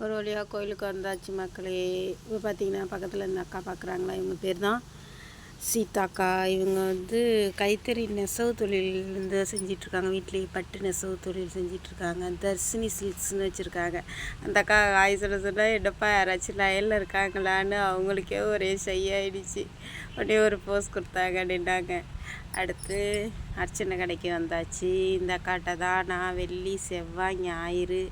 ஒரு வழியாக கோயிலுக்கு வந்தாச்சு மக்களே. இப்போ பார்த்தீங்கன்னா பக்கத்தில் இந்த அக்கா பார்க்குறாங்களா, இவங்க பேர் தான் சீதாக்கா. இவங்க கைத்தறி நெசவு தொழில் செஞ்சிட்ருக்காங்க. வீட்லேயே பட்டு நெசவு தொழில் செஞ்சிட்ருக்காங்க. தர்ஷினி சில்க்ஸ்னு வச்சுருக்காங்க. அந்த அக்கா ஆய் சொன்னால் என்னப்பா யாராச்சும் லயனில் இருக்காங்களான்னு அவங்களுக்கே ஒரே ஷையாயிடுச்சு. உடனே ஒரு போஸ் கொடுத்தாங்க, நின்னாங்க. அடுத்து அர்ச்சனை கடைக்கு வந்தாச்சு. இந்த அக்காட்ட தான் நான் வெள்ளி செவ்வாய் ஞாயிறு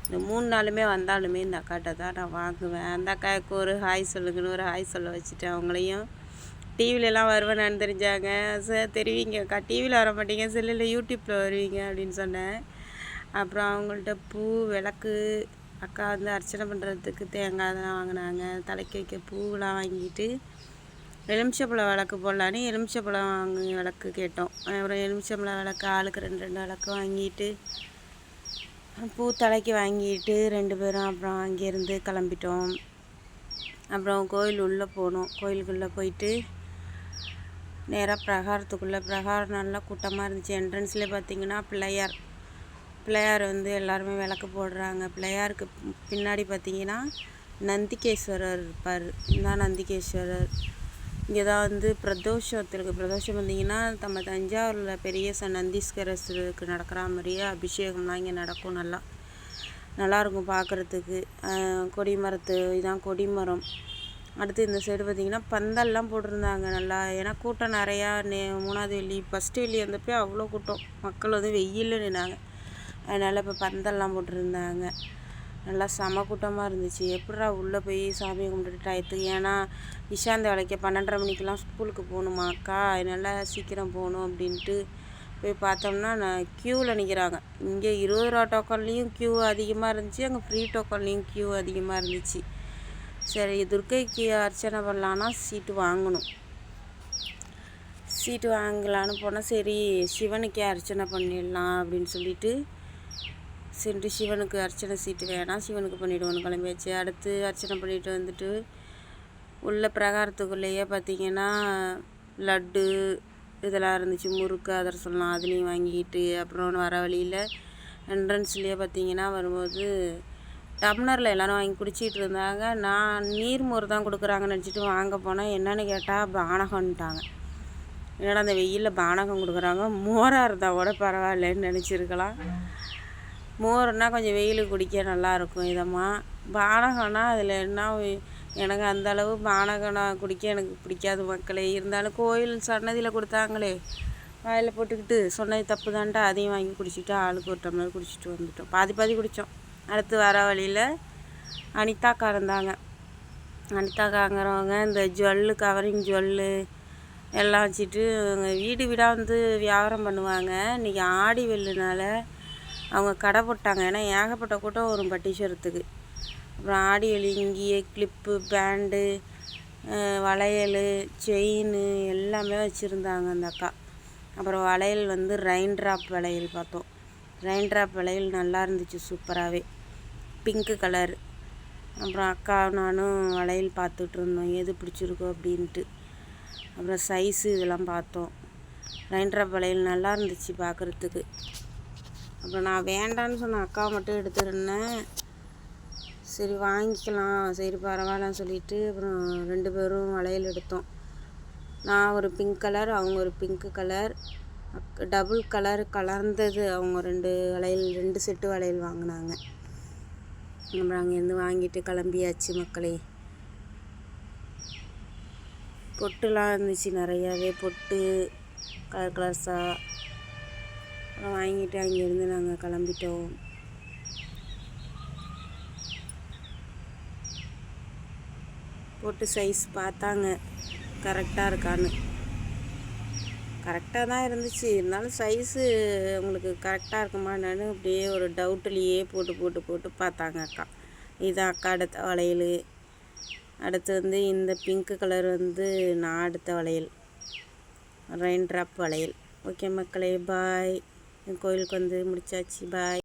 இந்த 3 நாளுமே வந்தாலுமே இந்த அக்காட்ட தான் நான் வாங்குவேன். அந்த அக்காவுக்கு ஒரு ஹாய் சொல்லுங்கன்னு ஒரு ஹாய் சொல்ல வச்சுட்டேன். அவங்களையும் டிவிலெலாம் வருவேன்னு தெரிஞ்சாங்க. சார் தெரிவிங்க அக்கா, டிவியில் வர மாட்டீங்க, செல்லில் யூடியூப்பில் வருவீங்க அப்படின்னு சொன்னேன். அப்புறம் அவங்கள்ட்ட பூ விளக்கு அக்கா அர்ச்சனை பண்ணுறதுக்கு தேங்காய் அதெல்லாம் வாங்கினாங்க. தலைக்கு வைக்க பூவெலாம் வாங்கிட்டு எலுமிச்சப்பழம் விளக்கு போடலான்னு எலுமிச்சப்பழம் விளக்கு கேட்டோம். அப்புறம் எலுமிச்சப்பழம் விளக்கு ஆளுக்கு 2 விளக்கு வாங்கிட்டு பூ தலைக்கு வாங்கிட்டு 2 பேரும் அப்புறம் அங்கேருந்து கிளம்பிட்டோம். அப்புறம் கோயில் உள்ளே போனோம். கோயிலுக்குள்ளே போயிட்டு நேராக பிரகாரம் நல்லா கூட்டமாக இருந்துச்சு. என்ட்ரன்ஸ்லேயே பார்த்திங்கன்னா பிள்ளையார் எல்லாருமே விளக்கு போடுறாங்க. பிள்ளையாருக்கு பின்னாடி பார்த்திங்கன்னா நந்திகேஸ்வரர் இருப்பார். இதுதான் நந்திகேஸ்வரர். இங்கே தான் பிரதோஷம் இருக்குது. பிரதோஷம் பார்த்திங்கன்னா நம்ம தஞ்சாவூரில் பெரிய நந்தீஸ்வரருக்கு நடக்கிற மாதிரியே அபிஷேகம்லாம் இங்கே நடக்கும். நல்லாயிருக்கும் பார்க்குறதுக்கு. இதான் கொடிமரம். அடுத்து இந்த சைடு பார்த்திங்கன்னா பந்தல்லாம் போட்டிருந்தாங்க நல்லா. ஏன்னா கூட்டம் நிறையா. 3ஆவது வெள்ளி ஃபஸ்ட்டு வெள்ளி வந்தப்போ அவ்வளோ கூட்டம். மக்கள் வெயிலில் நின்னாங்க. அதனால் இப்போ பந்தல்லாம் போட்டிருந்தாங்க. நல்லா செம கூட்டமாக இருந்துச்சு. எப்படா உள்ளே போய் சாமியை கும்பிட்டுட்டு டயத்துக்கு, ஏன்னா இஷாந்த வேலைக்கு 12:30 மணிக்கெலாம் ஸ்கூலுக்கு போகணுமா அக்கா, அதனால் சீக்கிரம் போகணும் அப்படின்ட்டு போய் பார்த்தோம்னா க்யூவில் நிற்கிறாங்க. இங்கே 20 ரூபா டோக்கன்லேயும் க்யூ அதிகமாக இருந்துச்சு, அங்கே ஃப்ரீ டோக்கன்லேயும் க்யூ அதிகமாக இருந்துச்சு. சரி, துர்க்கைக்கு அர்ச்சனை பண்ணலான்னா சீட்டு வாங்கணும். சீட்டு வாங்கலான்னு போனால் சரி சிவனுக்கே அர்ச்சனை பண்ணிடலாம் அப்படின்னு சொல்லிட்டு சென்று சிவனுக்கு அர்ச்சனை சீட்டு வேணாம், சிவனுக்கு பண்ணிவிடுவோன்னு கிளம்பியாச்சு. அடுத்து அர்ச்சனை பண்ணிட்டு வந்துட்டு உள்ள பிரகாரத்துக்குள்ளேயே பார்த்திங்கன்னா லட்டு இதெல்லாம் இருந்துச்சு. முறுக்கு அதிரசம்லாம் அதுலேயும் வாங்கிக்கிட்டு அப்புறம் வர வழியில் என்ட்ரன்ஸ்லேயே பார்த்திங்கன்னா வரும்போது டம்ளரில் எல்லோரும் வாங்கி குடிச்சிக்கிட்டு இருந்தாங்க. நான் நீர்மோர் தான் கொடுக்குறாங்கன்னு நினச்சிட்டு வாங்க போனேன். என்னென்னு கேட்டால் பானகம்ட்டாங்க. என்னடா அந்த வெயிலில் பானகம் கொடுக்குறாங்க, மோராக இருந்தால் கூட பரவாயில்லன்னு நினச்சிருக்கலாம். மோர்னால் கொஞ்சம் வெயிலுக்கு குடிக்க நல்லாயிருக்கும் இதமாக. பானகம்னா அதில் என்ன, எனக்கு அந்தளவு பானகம் நான் குடிக்க எனக்கு பிடிக்காது மக்களே. இருந்தாலும் கோயில் சன்னதியில் கொடுத்தாங்களே, வாயில் போட்டுக்கிட்டு சொன்னது தப்பு தான்ட்டா, அதையும் வாங்கி குடிச்சிட்டு ஆளுக்கு ஒரு டம்ளர் குடிச்சிட்டு வந்துட்டோம். பாதி குடித்தோம். அடுத்து வர வழியில் அனிதாக்கா இருந்தாங்க. அனிதாக்காங்கிறவங்க இந்த கவரிங் ஜுவல்லு எல்லாம் வச்சுட்டு வீடு வீடாக வியாபாரம் பண்ணுவாங்க. இன்றைக்கி ஆடி வெள்ளுனால அவங்க கடை போட்டாங்க. ஏன்னா ஏகப்பட்ட கூட்டம் வரும் பட்டீஸ்வரத்துக்கு. அப்புறம் ஆடி வெள்ளி இங்கேயே கிளிப்பு, பேண்டு, வளையல், செயின் எல்லாமே வச்சுருந்தாங்க அந்த அக்கா. அப்புறம் வளையல் ரெயின் ட்ராப் வளையல் பார்த்தோம். ரெயின் ட்ராப் வளையல் நல்லா இருந்துச்சு, சூப்பராகவே பிங்க்கு கலர். அப்புறம் அக்கா நானும் வளையல் பார்த்துட்டு இருந்தோம், எது பிடிச்சிருக்கோ அப்படின்ட்டு. அப்புறம் சைஸு இதெல்லாம் பார்த்தோம். ரெயின் ட்ராப் வளையல் நல்லா இருந்துச்சு பார்க்குறதுக்கு. அப்புறம் நான் வேண்டான்னு சொன்ன அக்காவை மட்டும் எடுத்துருந்தேன். சரி வாங்கிக்கலாம், சரி பரவாயில்லன்னு சொல்லிவிட்டு அப்புறம் 2 பேரும் வளையல் எடுத்தோம். நான் ஒரு பிங்க் கலர், அவங்க ஒரு பிங்க்கு கலர், டபுள் கலர் கலர்ந்தது. அவங்க 2 வளையல் 2 செட்டு வளையல் வாங்கினாங்க. அப்புறம் அங்கேருந்து வாங்கிட்டு கிளம்பியாச்சு மக்களே. பொட்டுலாம் இருந்துச்சு நிறையாவே, பொட்டு கலர் கலர்ஸாக. அப்புறம் வாங்கிட்டு அங்கேருந்து நாங்கள் கிளம்பிட்டோம். பொட்டு சைஸ் பார்த்தாங்க கரெக்டாக இருக்கான்னு. கரெக்டாக தான் இருந்துச்சு, இருந்தாலும் சைஸு உங்களுக்கு கரெக்டாக இருக்குமா என்னன்னு அப்படியே ஒரு டவுட்லேயே போட்டு பார்த்தாங்க அக்கா. இதுதான் அக்கா அடுத்த வளையல். அடுத்து இந்த பிங்க்கு கலர் நான் அடுத்த வளையல், ரெயின் ட்ராப் வளையல். ஓகே மக்களே, பாய். கோயிலுக்கு முடிச்சாச்சு, பாய்.